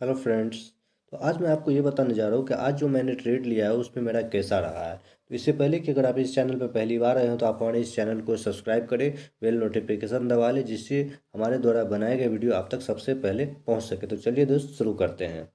Hello friends. तो आज मैं आपको ये बताने जा रहा हूँ कि आज जो मैंने ट्रेड लिया है उसमें मेरा कैसा रहा है। तो इससे पहले कि अगर आप इस चैनल पर पहली बार आए हो तो आप हमारे इस चैनल को सब्सक्राइब करें, बेल नोटिफिकेशन दबा लें, जिससे हमारे द्वारा बनाए गए वीडियो आप तक सबसे पहले पहुँच सके। तो चलिए दोस्त, शुरू करते हैं।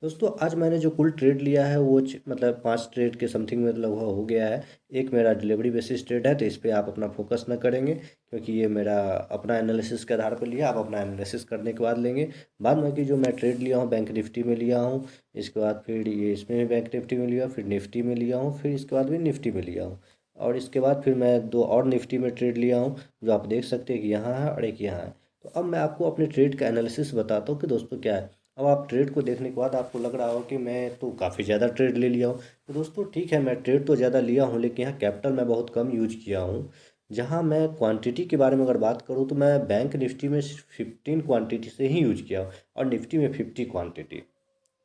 दोस्तों, आज मैंने जो कुल ट्रेड लिया है वो मतलब 5 ट्रेड के समथिंग में लगभग हो गया है। एक मेरा डिलीवरी बेसिस ट्रेड है, तो इस पे आप अपना फोकस ना करेंगे, क्योंकि ये मेरा अपना एनालिसिस के आधार पर लिया। आप अपना एनालिसिस करने के बाद लेंगे। बाद में कि जो मैं ट्रेड लिया हूँ बैंक निफ्टी में लिया हूँ, इसके बाद फिर ये इसमें भी बैंक निफ्टी में लिया, फिर निफ्टी में लिया हूँ, फिर इसके बाद भी निफ्टी में लिया हूँ। और इसके बाद फिर मैं 2 और निफ्टी में ट्रेड लिया हूँ, जो आप देख सकते हैं कि यहाँ है और एक यहाँ है। तो अब मैं आपको अपने ट्रेड का एनालिसिस बताता हूँ कि दोस्तों क्या है। अब आप ट्रेड को देखने के बाद आपको लग रहा हो कि मैं तो काफ़ी ज़्यादा ट्रेड ले लिया हूँ। तो दोस्तों ठीक है, मैं ट्रेड तो ज़्यादा लिया हूँ, लेकिन यहाँ कैपिटल मैं बहुत कम यूज किया हूँ। जहाँ मैं क्वांटिटी के बारे में अगर बात करूँ तो मैं बैंक निफ्टी में 15 क्वांटिटी से ही यूज किया हूँ, और निफ्टी में 50 क्वांटिटी,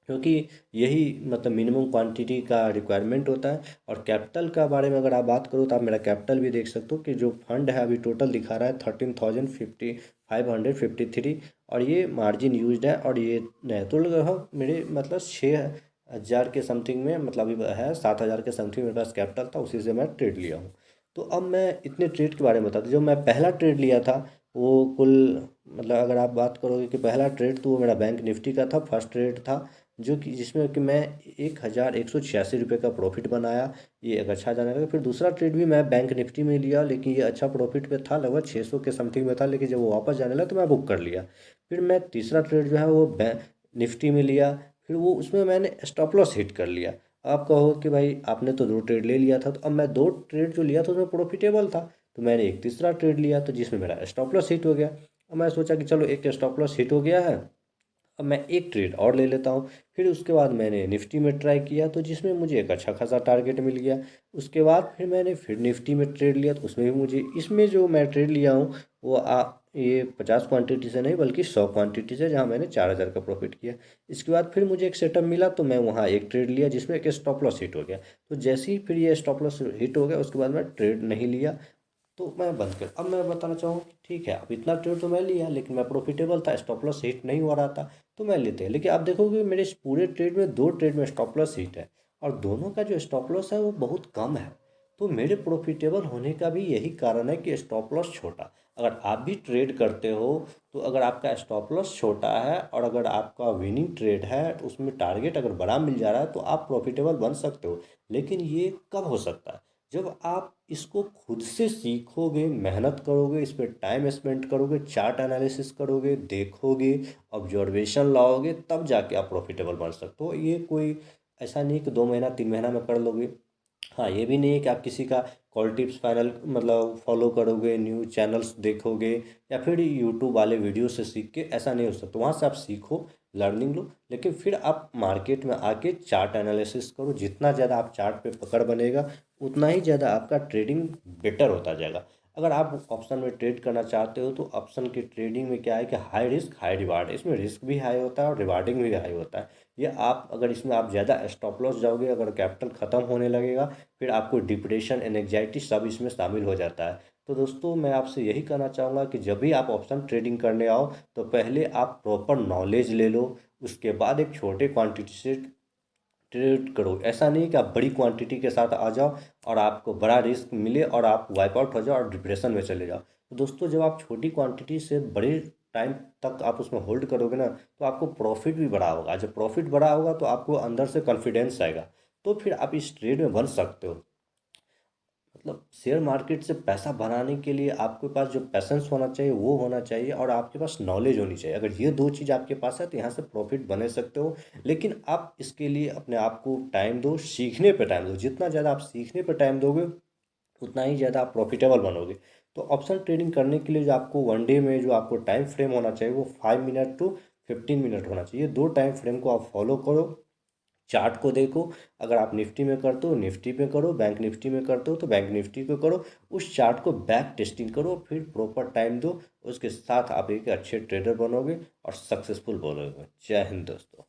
क्योंकि यही मतलब मिनिमम क्वांटिटी का रिक्वायरमेंट होता है। और कैपिटल का बारे में अगर आप बात करो तो आप मेरा कैपिटल भी देख सकते हो कि जो फंड है अभी टोटल दिखा रहा है 13,553, और ये मार्जिन यूज्ड है, और ये नहीं तो लगभग मेरे मतलब 6,000 के समथिंग में, मतलब अभी है 7,000 के समथिंग मेरे पास कैपिटल था, उसी से मैं ट्रेड लिया हूँ। तो अब मैं इतने ट्रेड के बारे में बता दूँ। जो मैं पहला ट्रेड लिया था वो कुल, मतलब अगर आप बात करोगे कि पहला ट्रेड, तो वो मेरा बैंक निफ्टी का था, फर्स्ट ट्रेड था, जो कि जिसमें कि मैं 1,186 रुपये का प्रॉफिट बनाया। ये एक अच्छा जाने लगा। फिर दूसरा ट्रेड भी मैं बैंक निफ्टी में लिया, लेकिन ये अच्छा प्रॉफिट पे था, लगभग 600 के समथिंग में था, लेकिन जब वो वापस जाने लगा तो मैं बुक कर लिया। फिर मैं तीसरा ट्रेड जो है वो बैंक निफ्टी में लिया। फिर वो उसमें मैंने स्टॉप लॉस हिट कर लिया। आप कहो कि भाई आपने तो 2 ट्रेड ले लिया था, तो अब मैं 2 ट्रेड जो लिया था उसमें प्रॉफिटेबल था, तो मैंने एक तीसरा ट्रेड लिया तो जिसमें मेरा स्टॉप लॉस हिट हो गया। अब मैं सोचा कि चलो, एक स्टॉप लॉस हिट हो गया है, अब मैं एक ट्रेड और ले लेता हूँ। फिर उसके बाद मैंने निफ्टी में ट्राई किया, तो जिसमें मुझे एक अच्छा खासा टारगेट मिल गया। उसके बाद फिर मैंने फिर निफ्टी में ट्रेड लिया, तो उसमें भी मुझे, इसमें जो मैं ट्रेड लिया हूँ वो ये 50 क्वांटिटी से नहीं बल्कि 100 क्वांटिटी से, जहाँ मैंने 4,000 का प्रॉफिट किया। इसके बाद फिर मुझे एक सेटअप मिला, तो मैं वहाँ एक ट्रेड लिया जिसमें एक स्टॉप लॉस हिट हो गया। तो जैसे ही फिर ये स्टॉप लॉस हिट हो गया, उसके बाद मैं ट्रेड नहीं लिया, तो मैं बंद कर। अब मैं बताना चाहूँ कि ठीक है, अब इतना ट्रेड तो मैं लिया, लेकिन मैं प्रॉफिटेबल था, स्टॉप लॉस हिट नहीं हो रहा था, तो मैं लेते हैं। लेकिन आप देखोगे मेरे इस पूरे ट्रेड में 2 ट्रेड में स्टॉप लॉस हिट है, और दोनों का जो स्टॉप लॉस है वो बहुत कम है। तो मेरे प्रॉफिटेबल होने का भी यही कारण है कि स्टॉप लॉस छोटा। अगर आप भी ट्रेड करते हो, तो अगर आपका स्टॉप लॉस छोटा है और अगर आपका विनिंग ट्रेड है, तो उसमें टारगेट अगर बड़ा मिल जा रहा है, तो आप प्रॉफिटेबल बन सकते हो। लेकिन ये कब हो सकता है? जब आप इसको खुद से सीखोगे, मेहनत करोगे, इस पर टाइम स्पेंड करोगे, चार्ट एनालिसिस करोगे, देखोगे, ऑब्जर्वेशन लाओगे, तब जाके आप प्रॉफिटेबल बन सकते हो। ये कोई ऐसा नहीं कि 2 महीना 3 महीना में कर लोगे। हाँ, ये भी नहीं है कि आप किसी का कॉल टिप्स पैनल मतलब फॉलो करोगे, न्यूज़ चैनल्स देखोगे, या फिर यूट्यूब वाले वीडियो से सीख के, ऐसा नहीं हो सकता। वहाँ से आप सीखो, लर्निंग लो, लेकिन फिर आप मार्केट में आके चार्ट एनालिसिस करो। जितना ज़्यादा आप चार्ट पे पकड़ बनेगा, उतना ही ज़्यादा आपका ट्रेडिंग बेटर होता जाएगा। अगर आप ऑप्शन में ट्रेड करना चाहते हो, तो ऑप्शन की ट्रेडिंग में क्या है कि हाई रिस्क हाई रिवार्ड है। इसमें रिस्क भी हाई होता है और रिवार्डिंग भी हाई होता है। ये आप अगर इसमें आप ज़्यादा स्टॉप लॉस जाओगे, अगर कैपिटल ख़त्म होने लगेगा, फिर आपको डिप्रेशन, एनजाइटी सब इसमें शामिल हो जाता है। तो दोस्तों, मैं आपसे यही कहना चाहूँगा कि जब भी आप ऑप्शन ट्रेडिंग करने आओ, तो पहले आप प्रॉपर नॉलेज ले लो। उसके बाद एक छोटे क्वांटिटी से ट्रेड करो। ऐसा नहीं कि आप बड़ी क्वांटिटी के साथ आ जाओ और आपको बड़ा रिस्क मिले और आप वाइप आउट हो जाओ और डिप्रेशन में चले जाओ। तो दोस्तों, जब आप छोटी क्वांटिटी से बड़े टाइम तक आप उसमें होल्ड करोगे ना, तो आपको प्रॉफिट भी बड़ा होगा। जब प्रॉफिट बड़ा होगा तो आपको अंदर से कॉन्फिडेंस आएगा, तो फिर आप इस ट्रेड में बन सकते हो। मतलब शेयर मार्केट से पैसा बनाने के लिए आपके पास जो पैसेंस होना चाहिए वो होना चाहिए, और आपके पास नॉलेज होनी चाहिए। अगर ये 2 चीज़ आपके पास है, तो यहाँ से प्रॉफिट बने सकते हो। लेकिन आप इसके लिए अपने आप को टाइम दो, सीखने पे टाइम दो। जितना ज़्यादा आप सीखने पे टाइम दोगे, उतना ही ज़्यादा आप प्रॉफिटेबल बनोगे। तो ऑप्शन ट्रेडिंग करने के लिए जो आपको वन डे में जो आपको टाइम फ्रेम होना चाहिए, वो 5 मिनट टू 15 मिनट होना चाहिए। 2 टाइम फ्रेम को आप फॉलो करो, चार्ट को देखो। अगर आप निफ्टी में करते हो निफ्टी पे करो, बैंक निफ्टी में करते हो तो बैंक निफ्टी पे करो। उस चार्ट को बैक टेस्टिंग करो, फिर प्रॉपर टाइम दो। उसके साथ आप एक अच्छे ट्रेडर बनोगे और सक्सेसफुल बनोगे। जय हिंद दोस्तों।